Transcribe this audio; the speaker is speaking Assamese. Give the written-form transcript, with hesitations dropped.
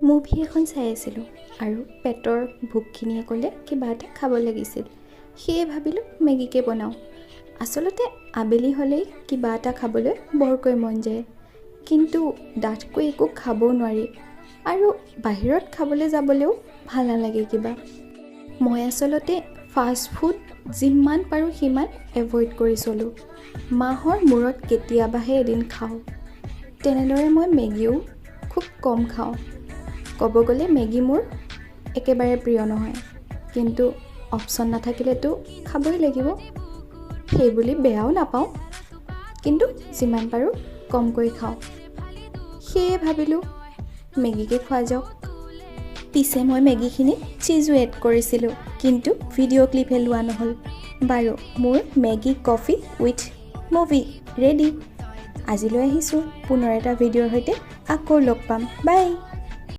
মুভি এখন চাই আছিলোঁ আৰু পেটৰ ভোকখিনিয়ে ক'লে কিবা এটা খাব লাগিছিল। সেয়ে ভাবিলোঁ মেগীকে বনাওঁ। আচলতে আবেলি হ'লেই কিবা এটা খাবলৈ বৰকৈ মন যায়, কিন্তু ডাঠকৈ একো খাবও নোৱাৰি আৰু বাহিৰত খাবলৈ যাবলৈও ভাল নালাগে কিবা। মই আচলতে ফাষ্ট ফুড যিমান পাৰোঁ সিমান এভইড কৰি চলোঁ। মাহৰ মূৰত কেতিয়াবাহে এদিন খাওঁ। তেনেদৰে মই মেগীও খুব কম খাওঁ। ক'ব গ'লে মেগী মোৰ একেবাৰে প্ৰিয় নহয়, কিন্তু অপশ্যন নাথাকিলেতো খাবই লাগিব। সেইবুলি বেয়াও নাপাওঁ, কিন্তু যিমান পাৰোঁ কমকৈ খাওঁ। সেয়ে ভাবিলোঁ মেগীকে খোৱা যাওক। পিছে মই মেগীখিনিত চিজো এড কৰিছিলোঁ, কিন্তু ভিডিঅ' ক্লিপহে লোৱা নহ'ল। বাৰু, মোৰ Maggi coffee with movie ready. আজিলৈ আহিছোঁ, পুনৰ এটা ভিডিঅ'ৰ সৈতে আকৌ লগ পাম। বাই।